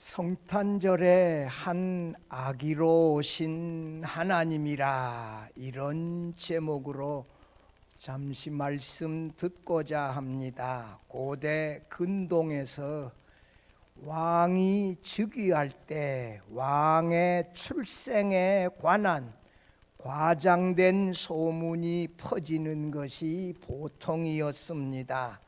성탄절에 한 아기로 오신 하나님이라, 이런 제목으로 잠시 말씀 듣고자 합니다. 고대 근동에서 왕이 즉위할 때 왕의 출생에 관한 과장된 소문이 퍼지는 것이 보통이었습니다.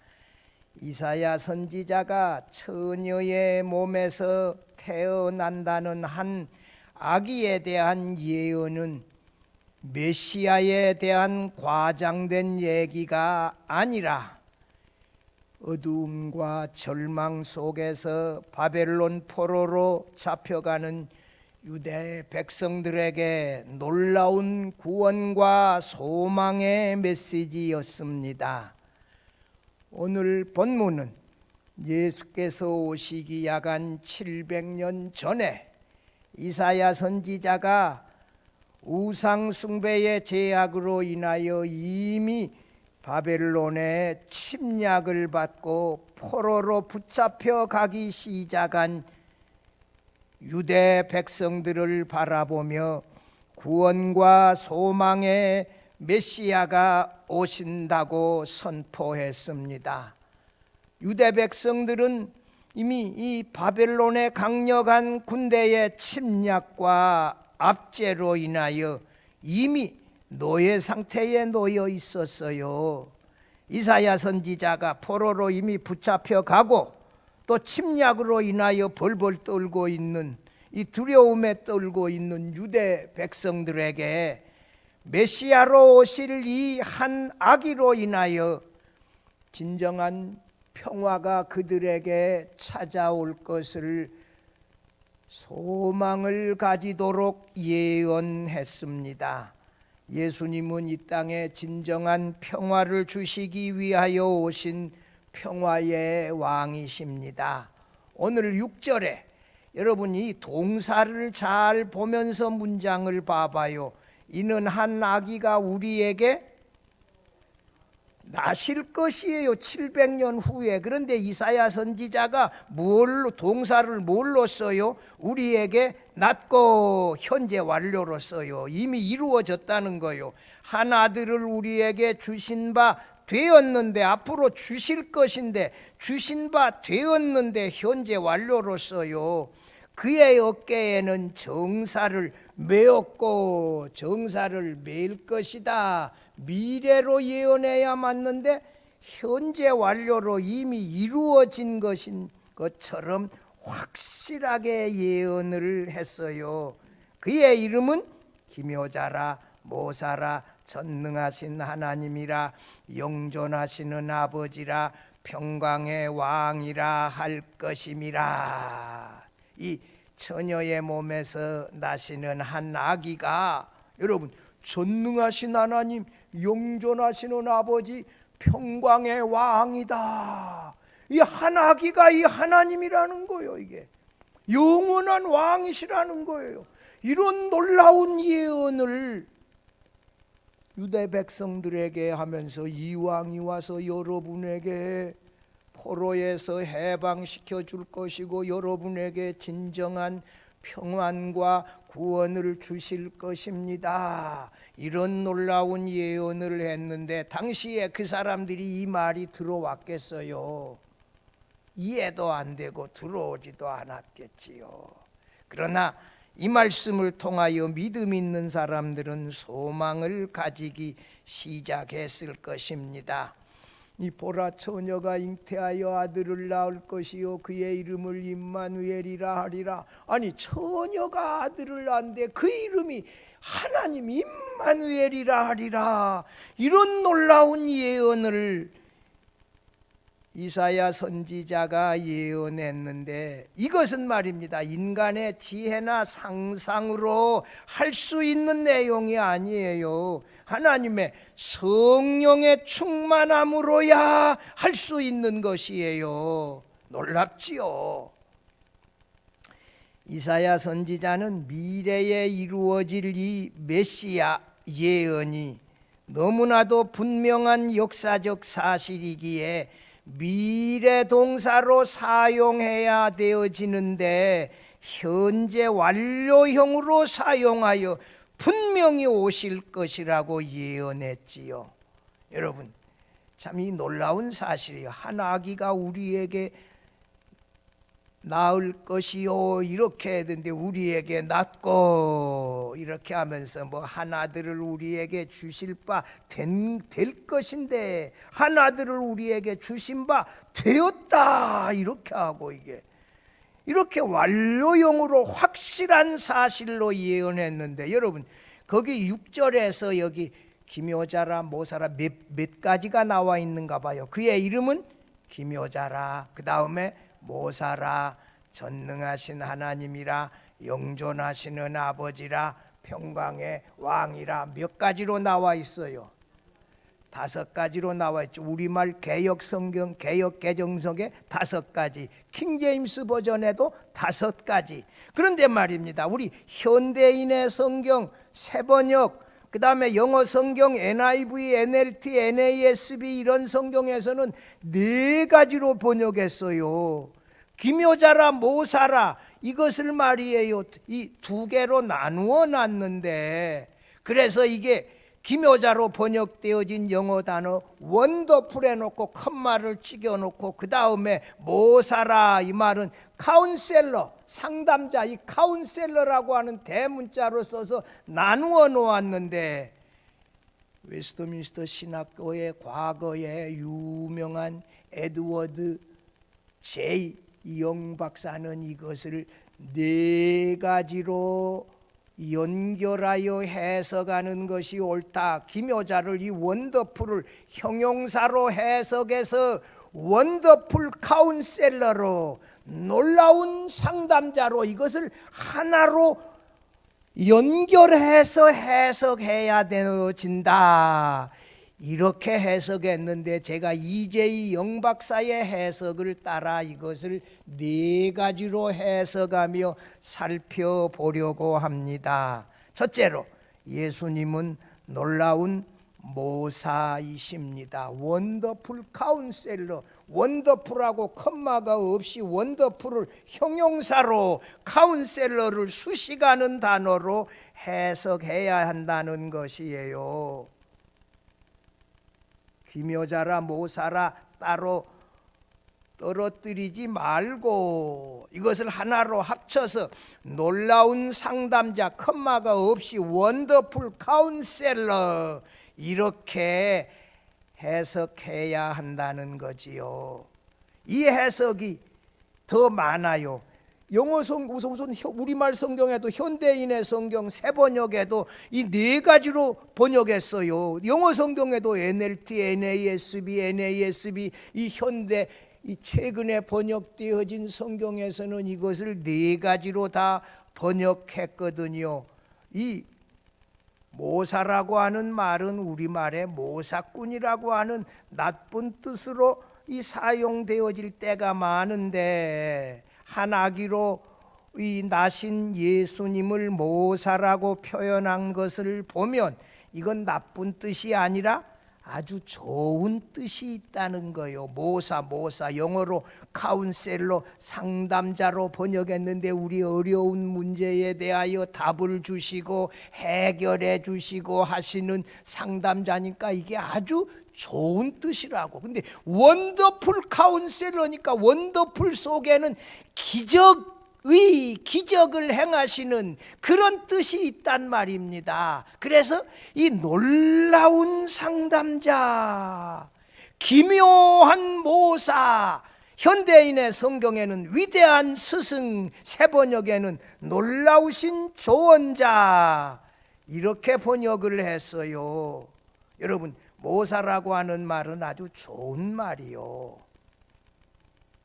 이사야 선지자가 처녀의 몸에서 태어난다는 한 아기에 대한 예언은 메시아에 대한 과장된 얘기가 아니라 어두움과 절망 속에서 바벨론 포로로 잡혀가는 유대 백성들에게 놀라운 구원과 소망의 메시지였습니다. 오늘 본문은 예수께서 오시기 약 한 700년 전에 이사야 선지자가 우상 숭배의 죄악으로 인하여 이미 바벨론의 침략을 받고 포로로 붙잡혀 가기 시작한 유대 백성들을 바라보며 구원과 소망의 메시아가 오신다고 선포했습니다. 유대 백성들은 이미 이 바벨론의 강력한 군대의 침략과 압제로 인하여 이미 노예 상태에 놓여 있었어요. 이사야 선지자가 포로로 이미 붙잡혀 가고 또 침략으로 인하여 벌벌 떨고 있는, 이 두려움에 떨고 있는 유대 백성들에게 메시아로 오실 이 한 아기로 인하여 진정한 평화가 그들에게 찾아올 것을 소망을 가지도록 예언했습니다. 예수님은 이 땅에 진정한 평화를 주시기 위하여 오신 평화의 왕이십니다. 오늘 6절에 여러분이 동사를 잘 보면서 문장을 봐봐요. 이는 한 아기가 우리에게 나실 것이에요. 700년 후에. 그런데 이사야 선지자가 동사를 뭘로 써요? 우리에게 낳고 현재 완료로 써요. 이미 이루어졌다는 거예요. 한 아들을 우리에게 주신 바 되었는데, 앞으로 주실 것인데 주신 바 되었는데 현재 완료로 써요. 그의 어깨에는 정사를 메었고 정사를 맬 것이다. 미래로 예언해야 맞는데 현재 완료로 이미 이루어진 것인 것처럼 확실하게 예언을 했어요. 그의 이름은 기묘자라, 모사라, 전능하신 하나님이라, 영존하시는 아버지라, 평강의 왕이라 할 것임이라. 이 처녀의 몸에서 나시는 한 아기가, 여러분, 전능하신 하나님, 영존하시는 아버지, 평강의 왕이다. 이 한 아기가 이 하나님이라는 거예요. 이게 영원한 왕이시라는 거예요. 이런 놀라운 예언을 유대 백성들에게 하면서 이 왕이 와서 여러분에게 포로에서 해방시켜 줄 것이고 여러분에게 진정한 평안과 구원을 주실 것입니다. 이런 놀라운 예언을 했는데 당시에 그 사람들이 이 말이 들어왔겠어요? 이해도 안 되고 들어오지도 않았겠지요. 그러나 이 말씀을 통하여 믿음 있는 사람들은 소망을 가지기 시작했을 것입니다. 이 보라, 처녀가 잉태하여 아들을 낳을 것이요 그의 이름을 임마누엘이라 하리라. 아니, 처녀가 아들을 낳는데 그 이름이 하나님 임마누엘이라 하리라. 이런 놀라운 예언을 이사야 선지자가 예언했는데, 이것은 말입니다, 인간의 지혜나 상상으로 할 수 있는 내용이 아니에요. 하나님의 성령의 충만함으로야 할 수 있는 것이에요. 놀랍지요. 이사야 선지자는 미래에 이루어질 이 메시아 예언이 너무나도 분명한 역사적 사실이기에 미래 동사로 사용해야 되어지는데 현재 완료형으로 사용하여 분명히 오실 것이라고 예언했지요. 여러분, 참 이 놀라운 사실이에요. 한 아기가 우리에게 낳을 것이요 이렇게 했는데 우리에게 낳고 이렇게 하면서 뭐 한 아들을 우리에게 주실 바 될 것인데 한 아들을 우리에게 주신 바 되었다 이렇게 하고 이게 이렇게 완료형으로 확실한 사실로 예언했는데 여러분 거기 6절에서 여기 기묘자라 모사라 몇 가지가 나와 있는가 봐요. 그의 이름은 기묘자라, 그 다음에 모사라, 전능하신 하나님이라, 영존하시는 아버지라, 평강의 왕이라. 몇 가지로 나와 있어요? 5가지로 나와 있죠. 우리말 개역 성경 개역 개정석에 5가지, 킹제임스 버전에도 5가지. 그런데 말입니다, 우리 현대인의 성경 세번역, 그 다음에 영어 성경 NIV, NLT, NASB 이런 성경에서는 4가지로 번역했어요. 기묘자라 모사라 이것을 말이에요 이 2개로 나누어 놨는데, 그래서 이게 기묘자로 번역되어진 영어 단어 원더풀에 놓고 컴마를 찍어 놓고 그 다음에 모사라 이 말은 카운셀러, 상담자, 이 카운셀러라고 하는 대문자로 써서 나누어 놓았는데, 웨스트민스터 신학교의 과거에 유명한 에드워드 J 영 박사는 이것을 4가지로 연결하여 해석하는 것이 옳다. 기묘자를 이 원더풀을 형용사로 해석해서 원더풀 카운셀러로, 놀라운 상담자로 이것을 하나로 연결해서 해석해야 되어진다 이렇게 해석했는데, 제가 이재희 영박사의 해석을 따라 이것을 4가지로 해석하며 살펴보려고 합니다. 첫째로, 예수님은 놀라운 모사이십니다. 원더풀 카운셀러, 원더풀하고 컴마가 없이 원더풀을 형용사로, 카운셀러를 수식하는 단어로 해석해야 한다는 것이에요. 기묘자라 모사라 따로 떨어뜨리지 말고 이것을 하나로 합쳐서 놀라운 상담자, 컴마가 없이 원더풀 카운셀러 이렇게 해석해야 한다는 거지요. 이 해석이 더 많아요. 영어 성경, 우선 우리말 성경에도 현대인의 성경 세번역에도 이 4가지로 번역했어요. 영어 성경에도 NLT, NASB 이 현대 이 최근에 번역되어진 성경에서는 이것을 4가지로 다 번역했거든요. 이 모사라고 하는 말은 우리말에 모사꾼이라고 하는 나쁜 뜻으로 이 사용되어질 때가 많은데, 한 아기로 이 나신 예수님을 모사라고 표현한 것을 보면 이건 나쁜 뜻이 아니라 아주 좋은 뜻이 있다는 거예요. 모사 영어로 카운셀러, 상담자로 번역했는데 우리 어려운 문제에 대하여 답을 주시고 해결해 주시고 하시는 상담자니까 이게 아주 좋은 뜻이라고. 근데 원더풀 카운셀러니까 원더풀 속에는 기적을 행하시는 그런 뜻이 있단 말입니다. 그래서 이 놀라운 상담자, 기묘한 모사, 현대인의 성경에는 위대한 스승, 세번역에는 놀라우신 조언자 이렇게 번역을 했어요. 여러분, 모사라고 하는 말은 아주 좋은 말이요.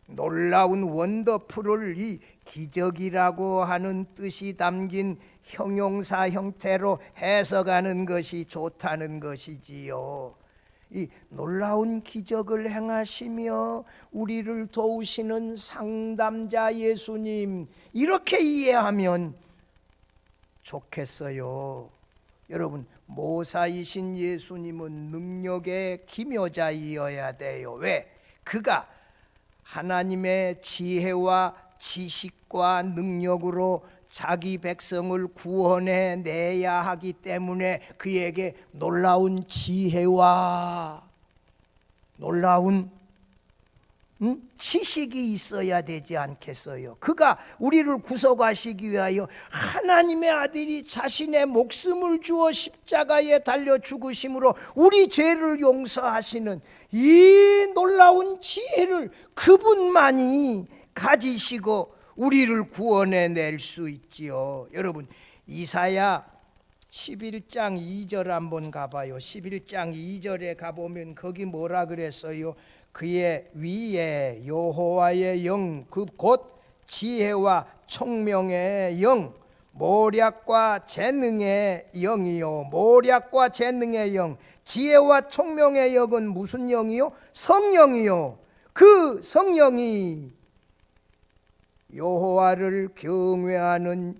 놀라운 원더풀을 이 기적이라고 하는 뜻이 담긴 형용사 형태로 해석하는 것이 좋다는 것이지요. 이 놀라운 기적을 행하시며 우리를 도우시는 상담자 예수님, 이렇게 이해하면 좋겠어요. 여러분, 모사이신 예수님은 능력의 기묘자이어야 돼요. 왜? 그가 하나님의 지혜와 지식과 능력으로 자기 백성을 구원해 내야 하기 때문에 그에게 놀라운 지혜와 놀라운 지식이 있어야 되지 않겠어요? 그가 우리를 구속하시기 위하여 하나님의 아들이 자신의 목숨을 주어 십자가에 달려 죽으심으로 우리 죄를 용서하시는 이 놀라운 지혜를 그분만이 가지시고 우리를 구원해낼 수 있지요. 여러분, 이사야 11장 2절 한번 가봐요. 11장 2절에 가보면 거기 뭐라 그랬어요? 그의 위에 여호와의 영, 그 곧 지혜와 총명의 영, 모략과 재능의 영이요. 모략과 재능의 영, 지혜와 총명의 영은 무슨 영이요? 성령이요. 그 성령이 여호와를 경외하는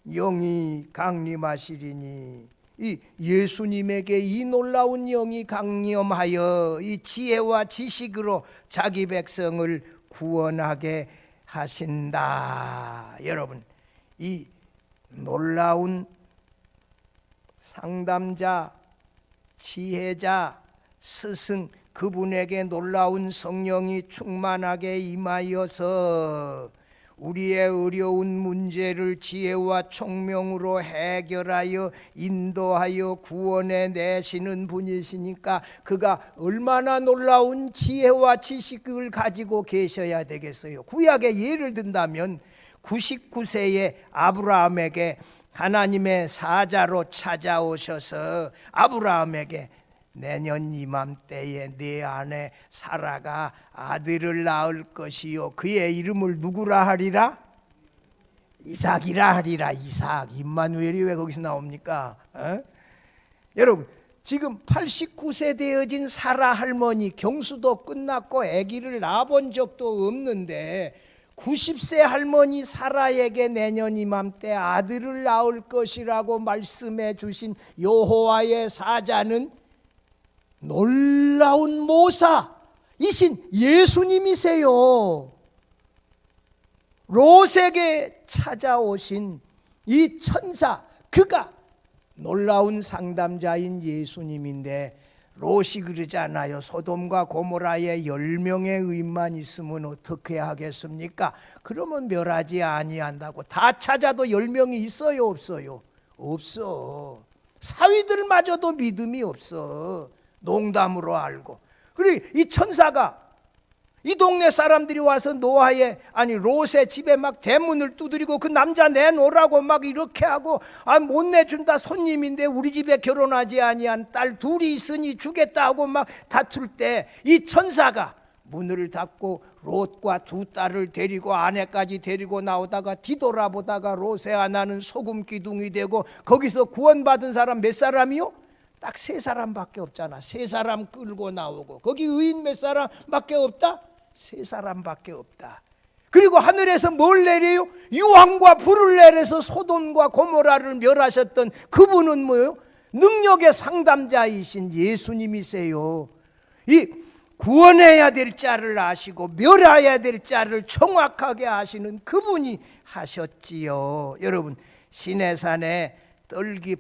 영이 강림하시리니, 이 예수님에게 이 놀라운 영이 강림하여 이 지혜와 지식으로 자기 백성을 구원하게 하신다. 여러분, 이 놀라운 상담자, 지혜자, 스승, 그분에게 놀라운 성령이 충만하게 임하여서 우리의 어려운 문제를 지혜와 총명으로 해결하여 인도하여 구원해 내시는 분이시니까 그가 얼마나 놀라운 지혜와 지식을 가지고 계셔야 되겠어요. 구약의 예를 든다면 99세의 아브라함에게 하나님의 사자로 찾아오셔서 아브라함에게 내년 이맘때에 네 아내 사라가 아들을 낳을 것이요 그의 이름을 누구라 하리라? 이삭이라 하리라. 이삭. 임마누엘이 왜 거기서 나옵니까? 여러분, 지금 89세 되어진 사라 할머니, 경수도 끝났고 아기를 낳아본 적도 없는데 90세 할머니 사라에게 내년 이맘때 아들을 낳을 것이라고 말씀해 주신 여호와의 사자는 놀라운 모사이신 예수님이세요. 롯에게 찾아오신 이 천사, 그가 놀라운 상담자인 예수님인데 롯이 그러잖아요. 소돔과 고모라에 10명의 의인만 있으면 어떻게 하겠습니까? 그러면 멸하지 아니한다고. 다 찾아도 10명이 있어요, 없어요? 없어. 사위들마저도 믿음이 없어. 농담으로 알고. 그리고 이 천사가 이 동네 사람들이 와서 노아의 롯의 집에 막 대문을 두드리고 그 남자 내놓으라고 막 이렇게 하고, 못 내준다, 손님인데 우리 집에 결혼하지 아니한 딸 둘이 있으니 주겠다 하고 막 다툴 때 이 천사가 문을 닫고 롯과 두 딸을 데리고 아내까지 데리고 나오다가 뒤돌아보다가 롯의 하나는 소금 기둥이 되고, 거기서 구원받은 사람 몇 사람이요? 딱 3사람밖에 없잖아. 3사람 끌고 나오고 거기 의인 몇 사람밖에 없다? 3사람밖에 없다. 그리고 하늘에서 뭘 내려요? 유황과 불을 내려서 소돔과 고모라를 멸하셨던 그분은 뭐예요? 능력의 상담자이신 예수님이세요. 이 구원해야 될 자를 아시고 멸해야 될 자를 정확하게 아시는 그분이 하셨지요. 여러분, 시내산에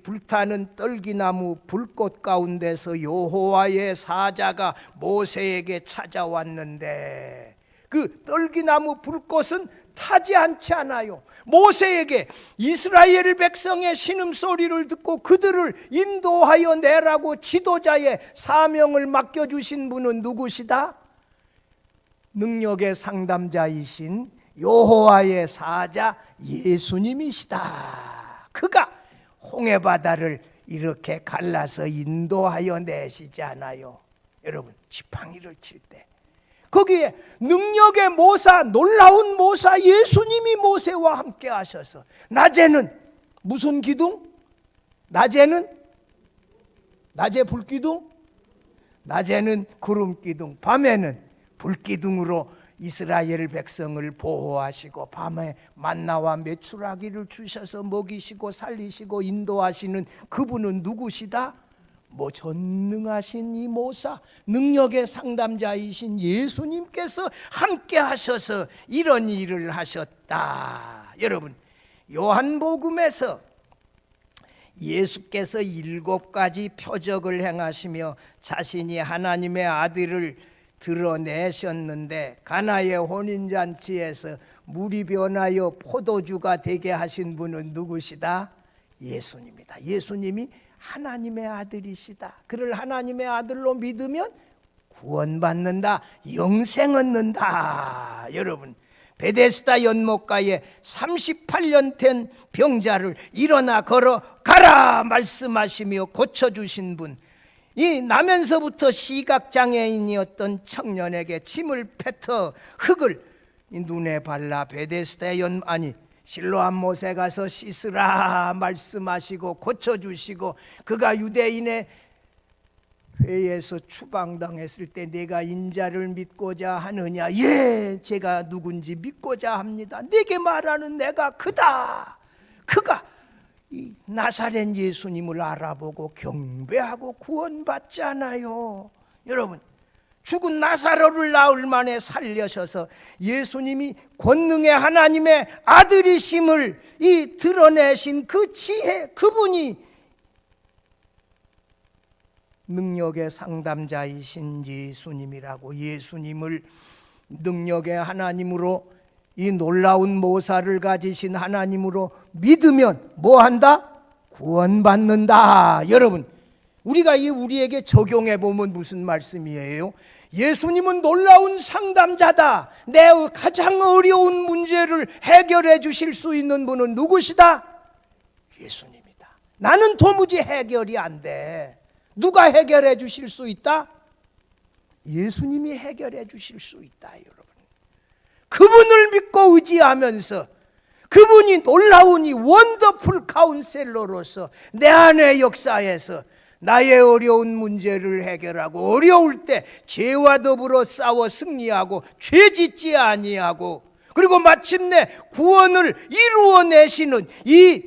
불타는 떨기나무 불꽃 가운데서 여호와의 사자가 모세에게 찾아왔는데 그 떨기나무 불꽃은 타지 않지 않아요. 모세에게 이스라엘 백성의 신음소리를 듣고 그들을 인도하여 내라고 지도자의 사명을 맡겨주신 분은 누구시다? 능력의 상담자이신 여호와의 사자 예수님이시다. 그가 홍해바다를 이렇게 갈라서 인도하여 내시지 않아요. 여러분, 지팡이를 칠 때 거기에 능력의 모사, 놀라운 모사 예수님이 모세와 함께 하셔서 낮에는 무슨 기둥? 낮에 불기둥? 낮에는 구름 기둥, 밤에는 불기둥으로 이스라엘 백성을 보호하시고 밤에 만나와 메추라기를 주셔서 먹이시고 살리시고 인도하시는 그분은 누구시다? 전능하신 이 모사, 능력의 상담자이신 예수님께서 함께 하셔서 이런 일을 하셨다. 여러분, 요한복음에서 예수께서 7가지 표적을 행하시며 자신이 하나님의 아들을 드러내셨는데, 가나의 혼인잔치에서 물이 변하여 포도주가 되게 하신 분은 누구시다? 예수님이다. 예수님이 하나님의 아들이시다. 그를 하나님의 아들로 믿으면 구원받는다, 영생 얻는다. 여러분, 베데스다 연못가에 38년 된 병자를 일어나 걸어가라 말씀하시며 고쳐주신 분, 이 나면서부터 시각장애인이었던 청년에게 침을 뱉어 흙을 눈에 발라 베데스다 실로암 못에 가서 씻으라 말씀하시고 고쳐주시고, 그가 유대인의 회에서 추방당했을 때 내가 인자를 믿고자 하느냐? 예, 제가 누군지 믿고자 합니다. 내게 말하는 내가 그다. 그가 이 나사렛 예수님을 알아보고 경배하고 구원받잖아요. 여러분, 죽은 나사로를 나흘 만에 살려셔서 예수님이 권능의 하나님의 아들이심을 드러내신 그 지혜, 그분이 능력의 상담자이신 예수님이라고, 예수님을 능력의 하나님으로, 이 놀라운 모사를 가지신 하나님으로 믿으면 뭐한다? 구원받는다. 여러분, 우리가 우리에게 적용해 보면 무슨 말씀이에요? 예수님은 놀라운 상담자다. 내 가장 어려운 문제를 해결해 주실 수 있는 분은 누구시다? 예수님이다. 나는 도무지 해결이 안 돼. 누가 해결해 주실 수 있다? 예수님이 해결해 주실 수 있다. 여러분, 그분을 믿고 의지하면서 그분이 놀라운 이 원더풀 카운셀러로서 내 안의 역사에서 나의 어려운 문제를 해결하고, 어려울 때 죄와 더불어 싸워 승리하고 죄 짓지 아니하고, 그리고 마침내 구원을 이루어내시는 이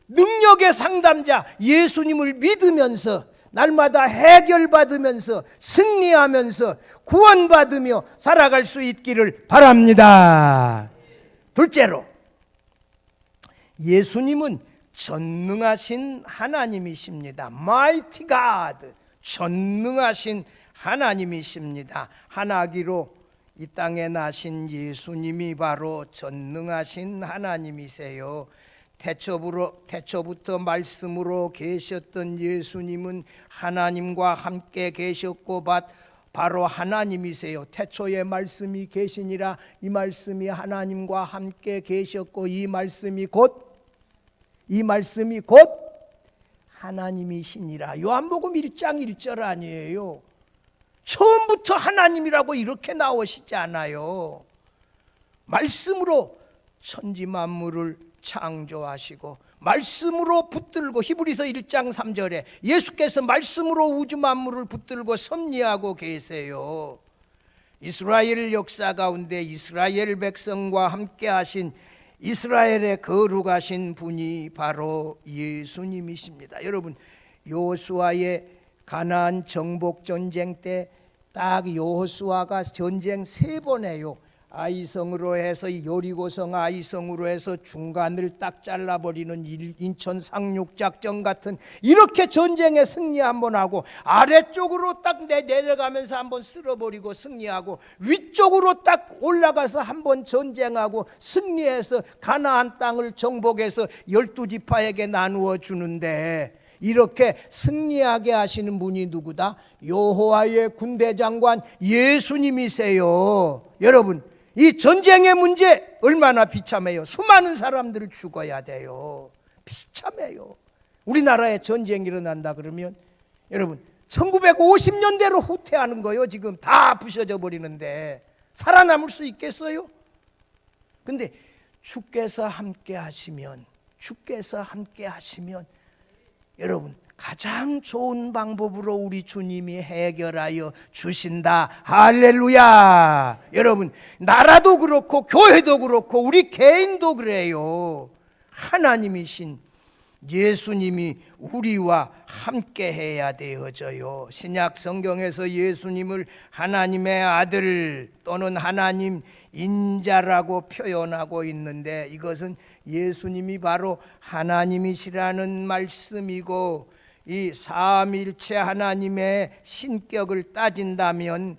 능력의 상담자 예수님을 믿으면서 날마다 해결받으면서 승리하면서 구원받으며 살아갈 수 있기를 바랍니다. 둘째로, 예수님은 전능하신 하나님이십니다. Mighty God, 전능하신 하나님이십니다. 하나기로 이 땅에 나신 예수님이 바로 전능하신 하나님이세요. 태초부터 말씀으로 계셨던 예수님은 하나님과 함께 계셨고 바로 하나님이세요. 태초에 말씀이 계시니라, 이 말씀이 하나님과 함께 계셨고 이 말씀이 곧 하나님이시니라. 요한복음 1장 1절 아니에요. 처음부터 하나님이라고 이렇게 나오시지 않아요. 말씀으로 천지 만물을 창조하시고 말씀으로 붙들고, 히브리서 1장 3절에 예수께서 말씀으로 우주 만물을 붙들고 섭리하고 계세요. 이스라엘 역사 가운데 이스라엘 백성과 함께 하신 이스라엘의 거룩하신 분이 바로 예수님이십니다. 여러분, 여호수아의 가나안 정복 전쟁 때 딱 여호수아가 전쟁 3번 해요. 아이성으로 해서 여리고성 아이성으로 해서 중간을 딱 잘라버리는 인천 상륙작전 같은, 이렇게 전쟁에 승리 한번 하고 아래쪽으로 딱 내려가면서 한번 쓸어버리고 승리하고 위쪽으로 딱 올라가서 한번 전쟁하고 승리해서 가나안 땅을 정복해서 12지파에게 나누어 주는데, 이렇게 승리하게 하시는 분이 누구다? 여호와의 군대장관 예수님이세요. 여러분, 이 전쟁의 문제 얼마나 비참해요. 수많은 사람들을 죽어야 돼요. 비참해요. 우리나라에 전쟁이 일어난다 그러면 여러분 1950년대로 후퇴하는 거예요. 지금 다 부셔져 버리는데 살아남을 수 있겠어요? 근데 주께서 함께 하시면 여러분, 가장 좋은 방법으로 우리 주님이 해결하여 주신다. 할렐루야. 여러분, 나라도 그렇고 교회도 그렇고 우리 개인도 그래요. 하나님이신 예수님이 우리와 함께 해야 되어져요. 신약 성경에서 예수님을 하나님의 아들 또는 하나님 인자라고 표현하고 있는데, 이것은 예수님이 바로 하나님이시라는 말씀이고, 이 삼위일체 하나님의 신격을 따진다면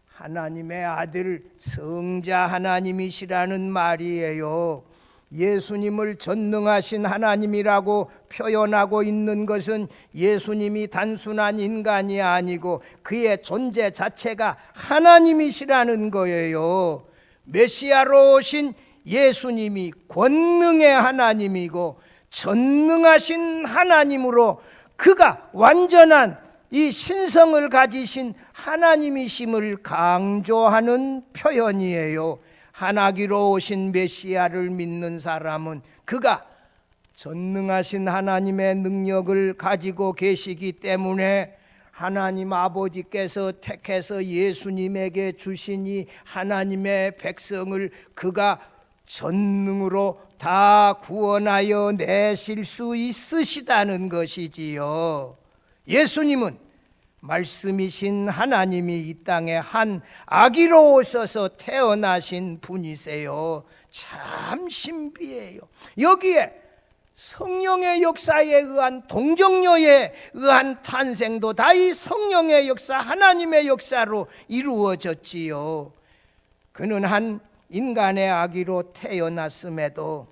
하나님의 아들 성자 하나님이시라는 말이에요. 예수님을 전능하신 하나님이라고 표현하고 있는 것은 예수님이 단순한 인간이 아니고 그의 존재 자체가 하나님이시라는 거예요. 메시아로 오신 예수님이 권능의 하나님이고 전능하신 하나님으로 그가 완전한 이 신성을 가지신 하나님이심을 강조하는 표현이에요. 하나기로 오신 메시아를 믿는 사람은 그가 전능하신 하나님의 능력을 가지고 계시기 때문에 하나님 아버지께서 택해서 예수님에게 주신 이 하나님의 백성을 그가 전능으로 다 구원하여 내실 수 있으시다는 것이지요. 예수님은 말씀이신 하나님이 이 땅에 한 아기로 오셔서 태어나신 분이세요. 참 신비해요. 여기에 성령의 역사에 의한 동정녀에 의한 탄생도 다 이 성령의 역사, 하나님의 역사로 이루어졌지요. 그는 한 인간의 아기로 태어났음에도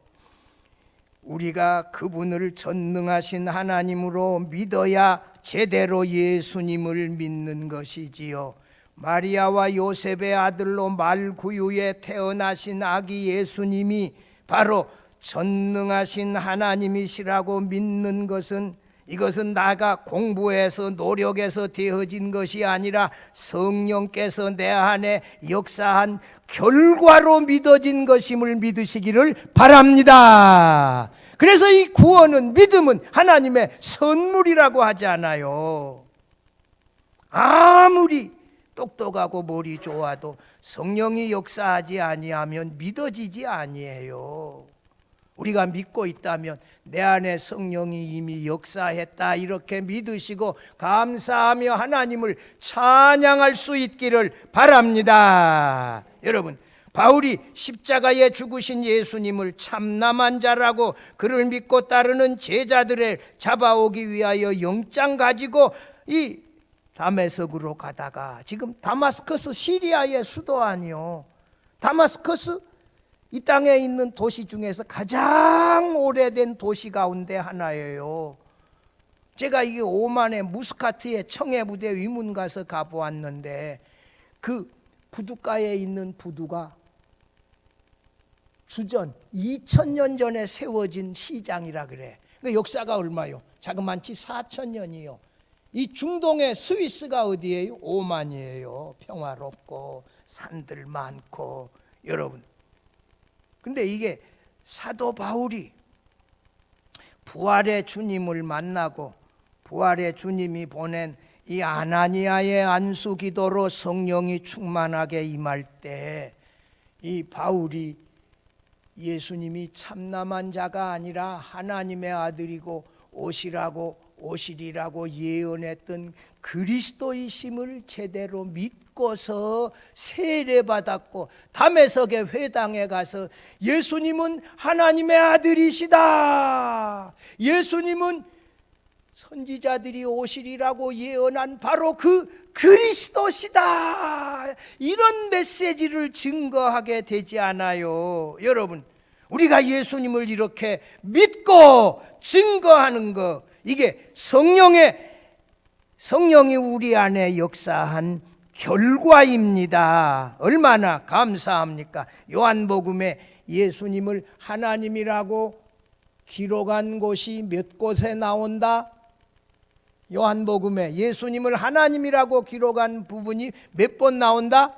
우리가 그분을 전능하신 하나님으로 믿어야 제대로 예수님을 믿는 것이지요. 마리아와 요셉의 아들로 말구유에 태어나신 아기 예수님이 바로 전능하신 하나님이시라고 믿는 것은, 이것은 나가 공부해서 노력해서 되어진 것이 아니라 성령께서 내 안에 역사한 결과로 믿어진 것임을 믿으시기를 바랍니다. 그래서 이 구원은, 믿음은 하나님의 선물이라고 하잖아요. 아무리 똑똑하고 머리 좋아도 성령이 역사하지 아니하면 믿어지지 아니해요. 우리가 믿고 있다면 내 안에 성령이 이미 역사했다 이렇게 믿으시고 감사하며 하나님을 찬양할 수 있기를 바랍니다. 여러분, 바울이 십자가에 죽으신 예수님을 참남한 자라고 그를 믿고 따르는 제자들을 잡아오기 위하여 영장 가지고 이 다메섹으로 가다가, 지금 다마스커스 시리아의 수도 아니요, 다마스커스 이 땅에 있는 도시 중에서 가장 오래된 도시 가운데 하나예요. 제가 이게 오만의 무스카트의 청해부대 위문 가서 가보았는데, 그 부두가에 있는 부두가 주전 2000년 전에 세워진 시장이라 그래. 그 역사가 얼마요? 자그만치 4000년이요. 이 중동의 스위스가 어디예요? 오만이에요. 평화롭고 산들 많고. 여러분, 근데 이게 사도 바울이 부활의 주님을 만나고 부활의 주님이 보낸 이 아나니아의 안수 기도로 성령이 충만하게 임할 때, 이 바울이 예수님이 참남한 자가 아니라 하나님의 아들이고 오시리라고 예언했던 그리스도이심을 제대로 믿고서 세례받았고 다메섹의 회당에 가서 예수님은 하나님의 아들이시다, 예수님은 선지자들이 오시리라고 예언한 바로 그 그리스도시다, 이런 메시지를 증거하게 되지 않아요. 여러분, 우리가 예수님을 이렇게 믿고 증거하는 거, 이게 성령이 우리 안에 역사한 결과입니다. 얼마나 감사합니까? 요한복음에 예수님을 하나님이라고 기록한 곳이 몇 곳에 나온다? 요한복음에 예수님을 하나님이라고 기록한 부분이 몇 번 나온다?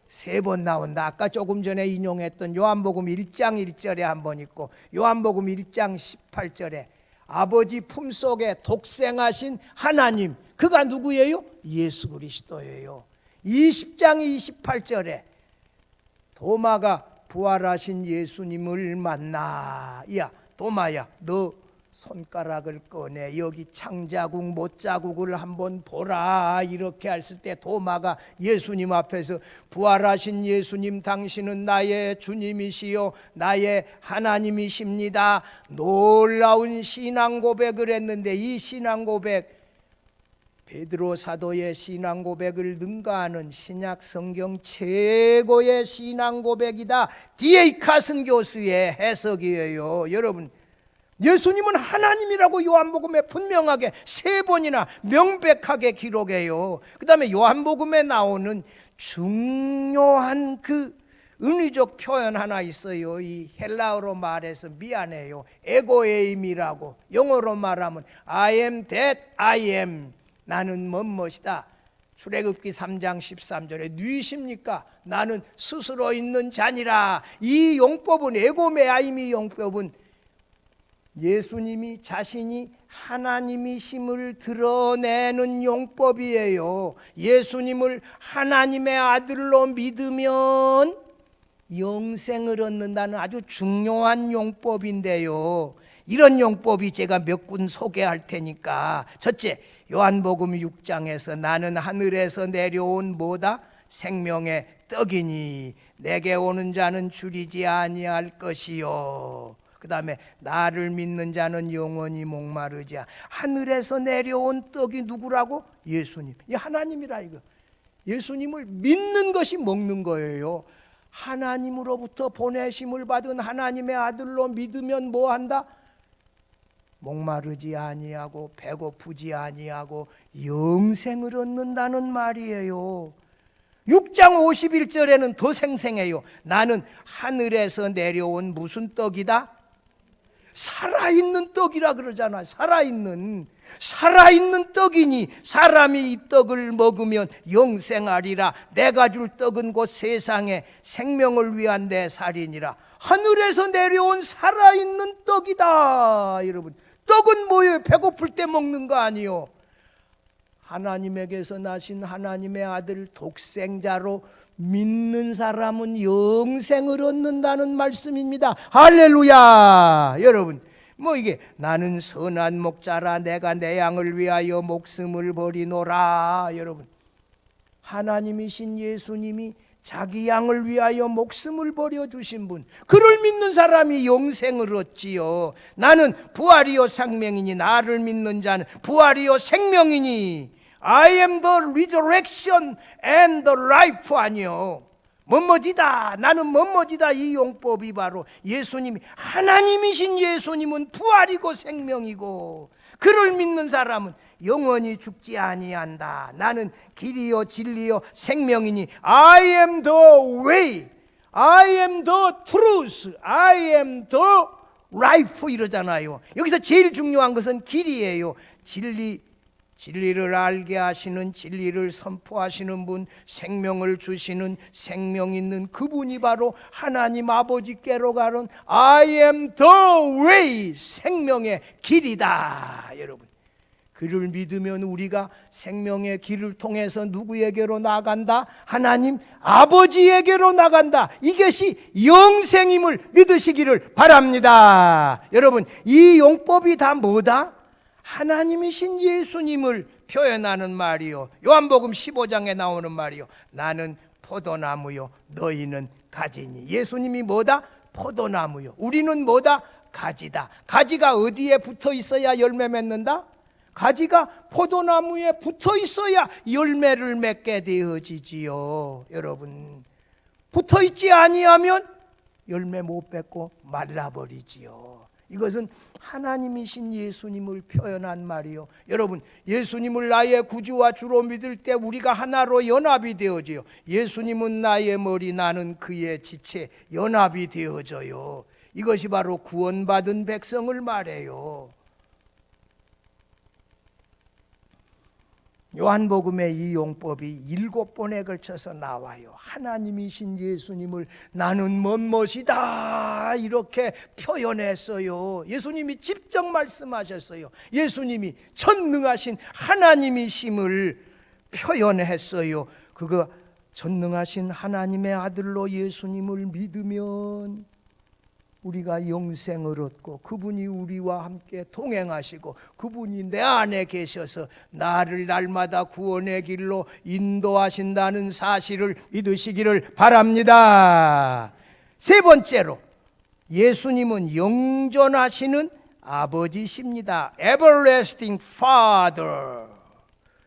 3번 나온다. 아까 조금 전에 인용했던 요한복음 1장 1절에 한 번 있고 요한복음 1장 18절에 아버지 품속에 독생하신 하나님, 그가 누구예요? 예수 그리스도예요. 20장 28절에 도마가 부활하신 예수님을 만나, 야 도마야, 너 손가락을 꺼내 여기 창자국 못자국을 한번 보라 이렇게 했을 때 도마가 예수님 앞에서 부활하신 예수님 당신은 나의 주님이시요 나의 하나님이십니다. 놀라운 신앙 고백을 했는데 이 신앙 고백 베드로 사도의 신앙 고백을 능가하는 신약 성경 최고의 신앙 고백이다. D.A. 카슨 교수의 해석이에요. 여러분 예수님은 하나님이라고 요한복음에 분명하게 3번이나 명백하게 기록해요. 그 다음에 요한복음에 나오는 중요한 그 은유적 표현 하나 있어요. 이 헬라어로 말해서 미안해요. 에고에임이라고 영어로 말하면 I am that I am. 나는 뭐뭐이다. 출애굽기 3장 13절에 누이십니까? 나는 스스로 있는 자니라. 이 용법은 에고메아임이 용법은 예수님이 자신이 하나님이심을 드러내는 용법이에요. 예수님을 하나님의 아들로 믿으면 영생을 얻는다는 아주 중요한 용법인데요. 이런 용법이 제가 몇 군 소개할 테니까 첫째, 요한복음 6장에서 나는 하늘에서 내려온 뭐다? 생명의 떡이니 내게 오는 자는 줄이지 아니할 것이요. 그 다음에 나를 믿는 자는 영원히 목마르지 않아. 하늘에서 내려온 떡이 누구라고? 예수님. 이 하나님이라 이거. 예수님을 믿는 것이 먹는 거예요. 하나님으로부터 보내심을 받은 하나님의 아들로 믿으면 뭐 한다? 목마르지 아니하고 배고프지 아니하고 영생을 얻는다는 말이에요. 6장 51절에는 더 생생해요. 나는 하늘에서 내려온 무슨 떡이다? 살아있는 떡이라 그러잖아. 살아있는 떡이니 사람이 이 떡을 먹으면 영생하리라. 내가 줄 떡은 곧 세상의 생명을 위한 내 살이니라. 하늘에서 내려온 살아있는 떡이다. 여러분, 떡은 뭐예요? 배고플 때 먹는 거 아니요. 하나님에게서 나신 하나님의 아들 독생자로 믿는 사람은 영생을 얻는다는 말씀입니다. 할렐루야. 여러분, 뭐 이게 나는 선한 목자라 내가 내 양을 위하여 목숨을 버리노라. 여러분, 하나님이신 예수님이 자기 양을 위하여 목숨을 버려주신 분, 그를 믿는 사람이 영생을 얻지요. 나는 부활이요 생명이니 나를 믿는 자는 부활이요 생명이니 I am the resurrection and the life 아니요. 뭐뭐지다. 나는 뭐뭐지다. 이 용법이 바로 예수님이 하나님이신 예수님은 부활이고 생명이고 그를 믿는 사람은 영원히 죽지 아니한다. 나는 길이요 진리요 생명이니 I am the way, I am the truth, I am the life 이러잖아요. 여기서 제일 중요한 것은 길이에요. 진리를 알게 하시는, 진리를 선포하시는 분, 생명을 주시는 생명 있는 그분이 바로 하나님 아버지께로 가는 I am the way, 생명의 길이다. 여러분, 그를 믿으면 우리가 생명의 길을 통해서 누구에게로 나간다? 하나님 아버지에게로 나간다. 이것이 영생임을 믿으시기를 바랍니다. 여러분, 이 용법이 다 뭐다? 하나님이신 예수님을 표현하는 말이요. 요한복음 15장에 나오는 말이요. 나는 포도나무요 너희는 가지니. 예수님이 뭐다? 포도나무요. 우리는 뭐다? 가지다. 가지가 어디에 붙어 있어야 열매 맺는다? 가지가 포도나무에 붙어 있어야 열매를 맺게 되어지지요. 여러분, 붙어 있지 아니하면 열매 못 맺고 말라버리지요. 이것은 하나님이신 예수님을 표현한 말이요. 여러분, 예수님을 나의 구주와 주로 믿을 때 우리가 하나로 연합이 되어져요. 예수님은 나의 머리, 나는 그의 지체, 연합이 되어져요. 이것이 바로 구원받은 백성을 말해요. 요한복음의 이 용법이 7번에 걸쳐서 나와요. 하나님이신 예수님을 나는 뭐뭐이다 이렇게 표현했어요. 예수님이 직접 말씀하셨어요. 예수님이 전능하신 하나님이심을 표현했어요. 그거 전능하신 하나님의 아들로 예수님을 믿으면 우리가 영생을 얻고 그분이 우리와 함께 동행하시고 그분이 내 안에 계셔서 나를 날마다 구원의 길로 인도하신다는 사실을 믿으시기를 바랍니다. 세 번째로, 예수님은 영존하시는 아버지십니다. Everlasting Father.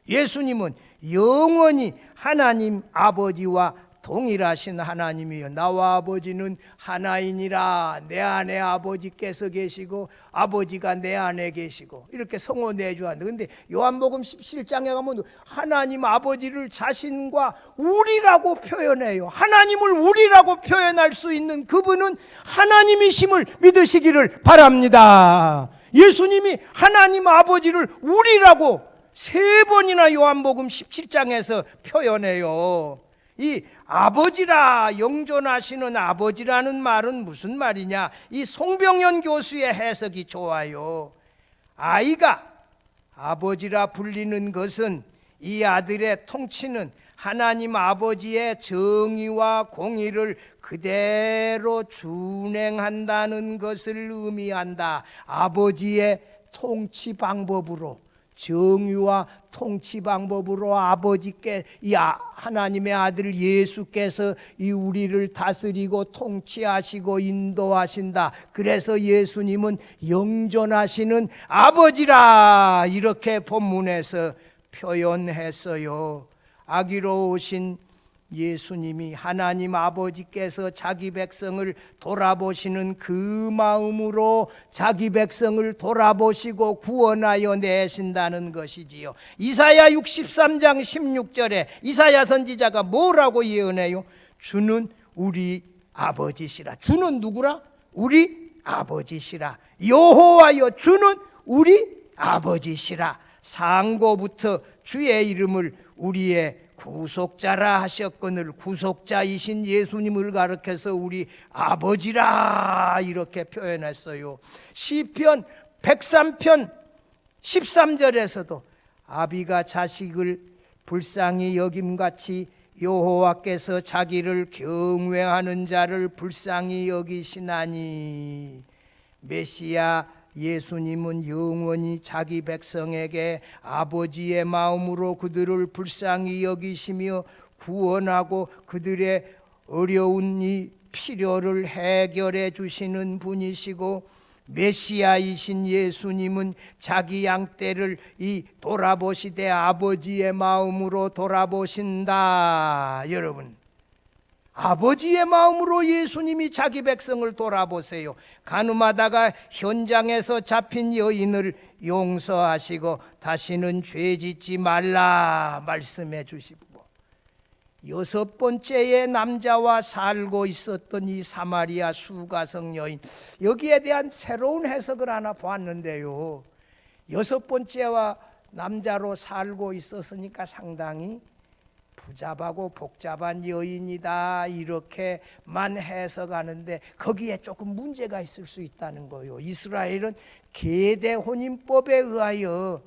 예수님은 영원히 하나님 아버지와 동일하신 하나님이요, 나와 아버지는 하나이니라. 내 안에 아버지께서 계시고 아버지가 내 안에 계시고, 이렇게 성호 내주하는데, 근데 요한복음 17장에 가면 하나님 아버지를 자신과 우리라고 표현해요. 하나님을 우리라고 표현할 수 있는 그분은 하나님이심을 믿으시기를 바랍니다. 예수님이 하나님 아버지를 우리라고 세 번이나 요한복음 17장에서 표현해요. 이 아버지라, 영존하시는 아버지라는 말은 무슨 말이냐? 이 송병현 교수의 해석이 좋아요. 아이가 아버지라 불리는 것은 이 아들의 통치는 하나님 아버지의 정의와 공의를 그대로 준행한다는 것을 의미한다. 아버지의 통치 방법으로, 정의와 통치 방법으로 아버지께, 하나님의 아들 예수께서 이 우리를 다스리고 통치하시고 인도하신다. 그래서 예수님은 영존하시는 아버지라, 이렇게 본문에서 표현했어요. 아기로우신 예수님이, 하나님 아버지께서 자기 백성을 돌아보시는 그 마음으로 자기 백성을 돌아보시고 구원하여 내신다는 것이지요. 이사야 63장 16절에 이사야 선지자가 뭐라고 예언해요? 주는 우리 아버지시라. 주는 누구라? 우리 아버지시라. 여호와여, 주는 우리 아버지시라. 상고부터 주의 이름을 우리의 구속자라 하셨거늘, 구속자이신 예수님을 가르쳐서 우리 아버지라 이렇게 표현했어요. 시편 103편 13절에서도 아비가 자식을 불쌍히 여김같이 여호와께서 자기를 경외하는 자를 불쌍히 여기시나니, 메시아 예수님은 영원히 자기 백성에게 아버지의 마음으로 그들을 불쌍히 여기시며 구원하고 그들의 어려운 이 필요를 해결해 주시는 분이시고, 메시아이신 예수님은 자기 양떼를 돌아보시되 아버지의 마음으로 돌아보신다. 여러분, 아버지의 마음으로 예수님이 자기 백성을 돌아보세요. 가늠하다가 현장에서 잡힌 여인을 용서하시고 다시는 죄짓지 말라 말씀해 주시고, 여섯 번째의 남자와 살고 있었던 이 사마리아 수가성 여인, 여기에 대한 새로운 해석을 하나 보았는데요. 여섯 번째와 남자로 살고 있었으니까 상당히 부잡하고 복잡한 여인이다, 이렇게만 해석하는데 거기에 조금 문제가 있을 수 있다는 거예요. 이스라엘은 계대 혼인법에 의하여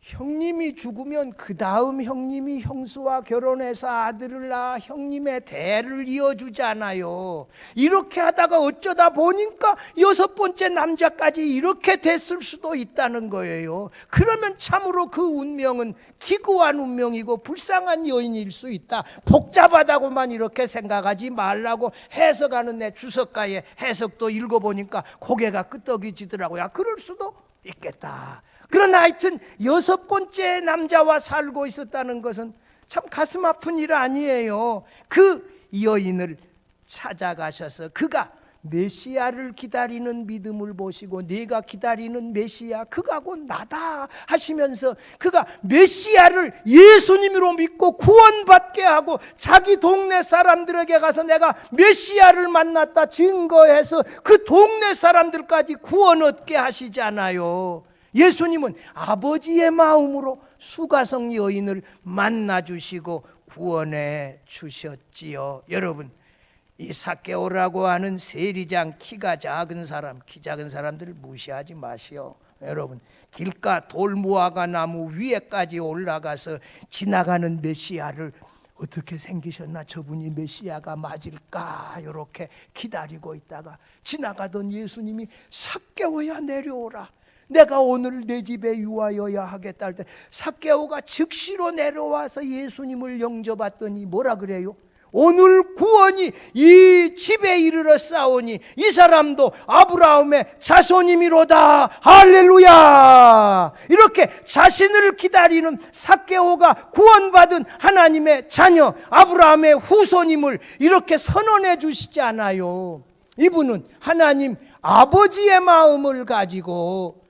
형님이 죽으면 그 다음 형님이 형수와 결혼해서 아들을 낳아 형님의 대를 이어주잖아요. 이렇게 하다가 어쩌다 보니까 여섯 번째 남자까지 이렇게 됐을 수도 있다는 거예요. 그러면 참으로 그 운명은 기구한 운명이고 불쌍한 여인일 수 있다. 복잡하다고만 이렇게 생각하지 말라고 해석하는 내 주석가의 해석도 읽어보니까 고개가 끄덕이지더라고요. 그럴 수도 있겠다. 그러나 하여튼 여섯 번째 남자와 살고 있었다는 것은 참 가슴 아픈 일 아니에요. 그 여인을 찾아가셔서 그가 메시아를 기다리는 믿음을 보시고, 네가 기다리는 메시아 그가 곧 나다 하시면서 그가 메시아를 예수님으로 믿고 구원받게 하고 자기 동네 사람들에게 가서 내가 메시아를 만났다 증거해서 그 동네 사람들까지 구원 얻게 하시잖아요. 예수님은 아버지의 마음으로 수가성 여인을 만나주시고 구원해 주셨지요. 여러분, 이 삭개오라고 하는 세리장, 키가 작은 사람, 키 작은 사람들을 무시하지 마시오. 여러분, 길가 돌무화과 나무 위에까지 올라가서 지나가는 메시아를 어떻게 생기셨나, 저분이 메시아가 맞을까 이렇게 기다리고 있다가 지나가던 예수님이 삭개오야 내려오라, 내가 오늘 내 집에 유하여야 하겠다 할 때 삭개오가 즉시로 내려와서 예수님을 영접받더니 뭐라 그래요? 오늘 구원이 이 집에 이르러 싸우니 이 사람도 아브라함의 자손이미로다. 할렐루야. 이렇게 자신을 기다리는 삭개오가 구원받은 하나님의 자녀, 아브라함의 후손임을 이렇게 선언해 주시지 않아요. 이분은 하나님 아버지의 마음을 가지고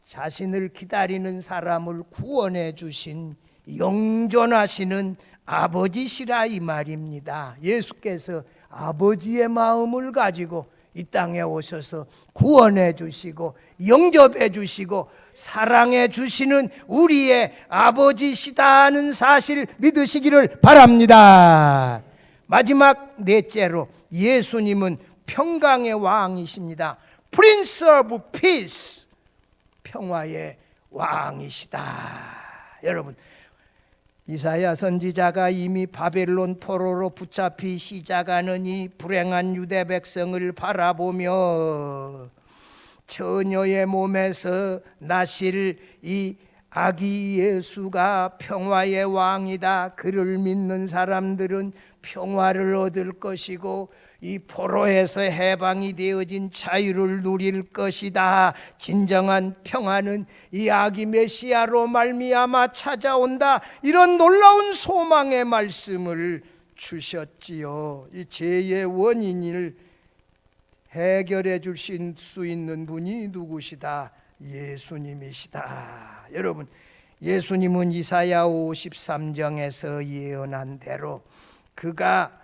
자신을 기다리는 사람을 구원해 주신 영존하시는 아버지시라 이 말입니다. 예수께서 아버지의 마음을 가지고 이 땅에 오셔서 구원해 주시고 영접해 주시고 사랑해 주시는 우리의 아버지시다는 사실 믿으시기를 바랍니다. 마지막 넷째로 예수님은 평강의 왕이십니다. Prince of Peace, 평화의 왕이시다. 여러분, 이사야 선지자가 이미 바벨론 포로로 붙잡히 시작하는 이 불행한 유대 백성을 바라보며 처녀의 몸에서 나실 이 아기 예수가 평화의 왕이다, 그를 믿는 사람들은 평화를 얻을 것이고 이 포로에서 해방이 되어진 자유를 누릴 것이다, 진정한 평화는 이 아기 메시아로 말미암아 찾아온다, 이런 놀라운 소망의 말씀을 주셨지요. 이 죄의 원인을 해결해 주실 수 있는 분이 누구시다? 예수님이시다. 여러분, 예수님은 이사야 53장에서 예언한 대로 그가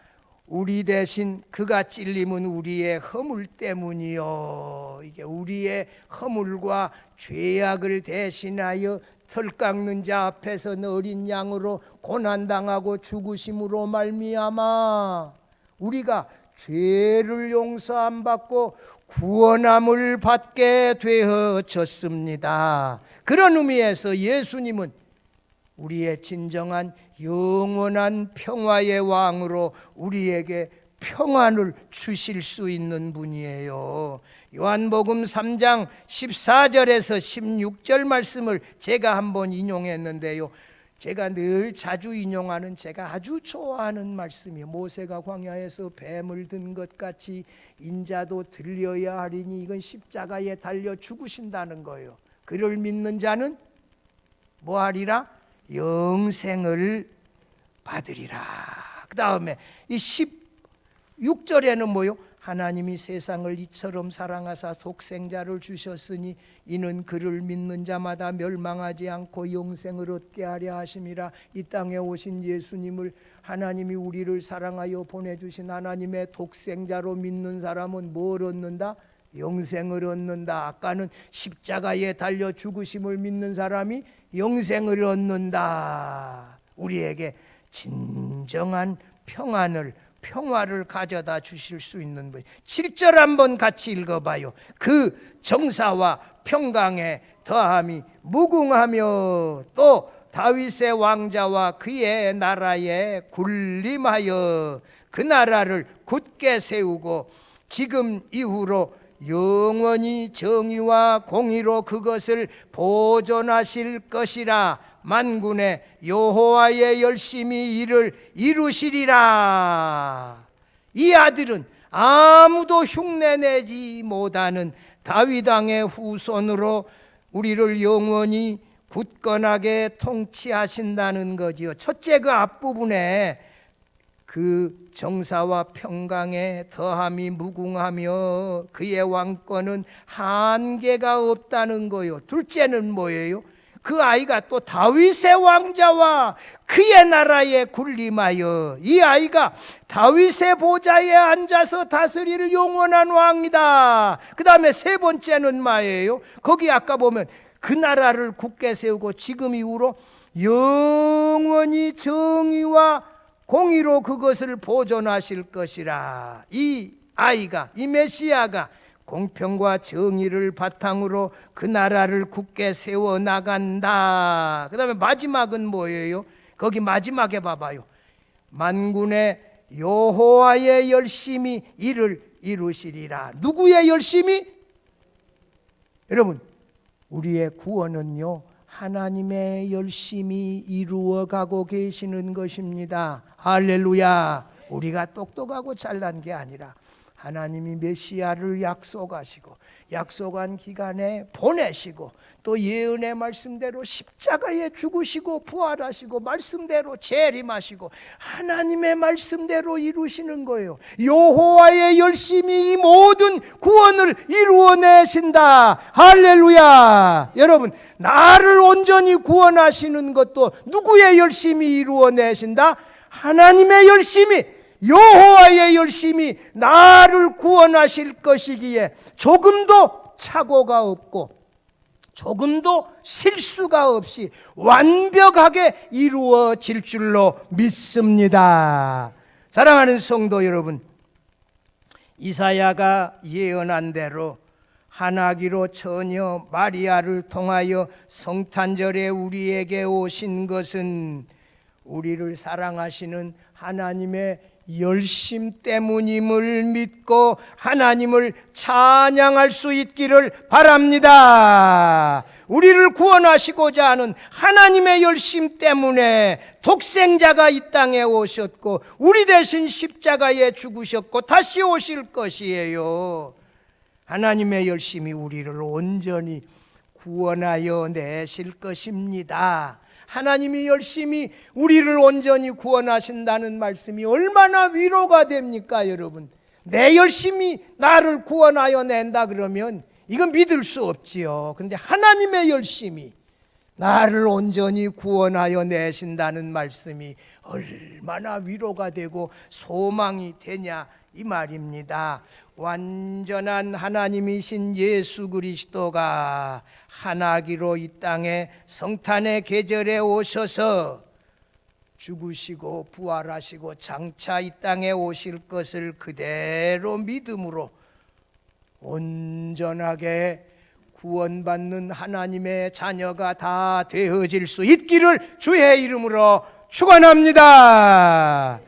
우리 대신 그가 찔림은 우리의 허물 때문이요, 이게 우리의 허물과 죄악을 대신하여 털 깎는 자 앞에서 어린 양으로 고난당하고 죽으심으로 말미암아 우리가 죄를 용서 안 받고 구원함을 받게 되어졌습니다. 그런 의미에서 예수님은 우리의 진정한 영원한 평화의 왕으로 우리에게 평안을 주실 수 있는 분이에요. 요한복음 3장 14절에서 16절 말씀을 제가 한번 인용했는데요, 제가 늘 자주 인용하는, 제가 아주 좋아하는 말씀이에요. 모세가 광야에서 뱀을 든 것 같이 인자도 들려야 하리니, 이건 십자가에 달려 죽으신다는 거예요. 그를 믿는 자는 뭐하리라? 영생을 받으리라. 그 다음에 이 16절에는 뭐요? 하나님이 세상을 이처럼 사랑하사 독생자를 주셨으니 이는 그를 믿는 자마다 멸망하지 않고 영생을 얻게 하려 하심이라. 이 땅에 오신 예수님을 하나님이 우리를 사랑하여 보내주신 하나님의 독생자로 믿는 사람은 뭘 얻는다? 영생을 얻는다. 아까는 십자가에 달려 죽으심을 믿는 사람이 영생을 얻는다. 우리에게 진정한 평화를 가져다 주실 수 있는 분. 7절 한번 같이 읽어봐요. 그 정사와 평강에 더함이 무궁하며 또 다윗의 왕자와 그의 나라에 군림하여 그 나라를 굳게 세우고 지금 이후로 영원히 정의와 공의로 그것을 보존하실 것이라. 만군의 여호와의 열심히 이를 이루시리라. 이 아들은 아무도 흉내내지 못하는 다윗 왕의 후손으로 우리를 영원히 굳건하게 통치하신다는 거지요. 첫째, 그 앞부분에 그 정사와 평강에 더함이 무궁하며 그의 왕권은 한계가 없다는 거요. 둘째는 뭐예요? 그 아이가 또 다윗의 왕자와 그의 나라에 군림하여, 이 아이가 다윗의 보좌에 앉아서 다스릴 영원한 왕이다. 그 다음에 세 번째는 뭐예요? 거기 아까 보면 그 나라를 굳게 세우고 지금 이후로 영원히 정의와 공의로 그것을 보존하실 것이라. 이 아이가, 이 메시아가 공평과 정의를 바탕으로 그 나라를 굳게 세워나간다. 그 다음에 마지막은 뭐예요? 거기 마지막에 봐봐요. 만군의 여호와의 열심히 이를 이루시리라. 누구의 열심히? 여러분, 우리의 구원은요, 하나님의 열심히 이루어가고 계시는 것입니다. 할렐루야. 우리가 똑똑하고 잘난 게 아니라 하나님이 메시아를 약속하시고 약속한 기간에 보내시고 또 예언의 말씀대로 십자가에 죽으시고 부활하시고 말씀대로 재림하시고 하나님의 말씀대로 이루시는 거예요. 여호와의 열심히 이 모든 구원을 이루어내신다. 할렐루야. 여러분, 나를 온전히 구원하시는 것도 누구의 열심히 이루어내신다? 하나님의 열심히, 여호와의 열심히 나를 구원하실 것이기에 조금도 착오가 없고 조금도 실수가 없이 완벽하게 이루어질 줄로 믿습니다. 사랑하는 성도 여러분, 이사야가 예언한 대로 한아기로 처녀 마리아를 통하여 성탄절에 우리에게 오신 것은 우리를 사랑하시는 하나님의 열심 때문임을 믿고 하나님을 찬양할 수 있기를 바랍니다. 우리를 구원하시고자 하는 하나님의 열심 때문에 독생자가 이 땅에 오셨고 우리 대신 십자가에 죽으셨고 다시 오실 것이에요. 하나님의 열심이 우리를 온전히 구원하여 내실 것입니다. 하나님이 열심히 우리를 온전히 구원하신다는 말씀이 얼마나 위로가 됩니까, 여러분? 내 열심히 나를 구원하여 낸다 그러면 이건 믿을 수 없지요. 그런데 하나님의 열심히 나를 온전히 구원하여 내신다는 말씀이 얼마나 위로가 되고 소망이 되냐 이 말입니다. 완전한 하나님이신 예수 그리스도가 한아기로 이 땅에 성탄의 계절에 오셔서 죽으시고 부활하시고 장차 이 땅에 오실 것을 그대로 믿음으로 온전하게 구원받는 하나님의 자녀가 다 되어질 수 있기를 주의 이름으로 축원합니다.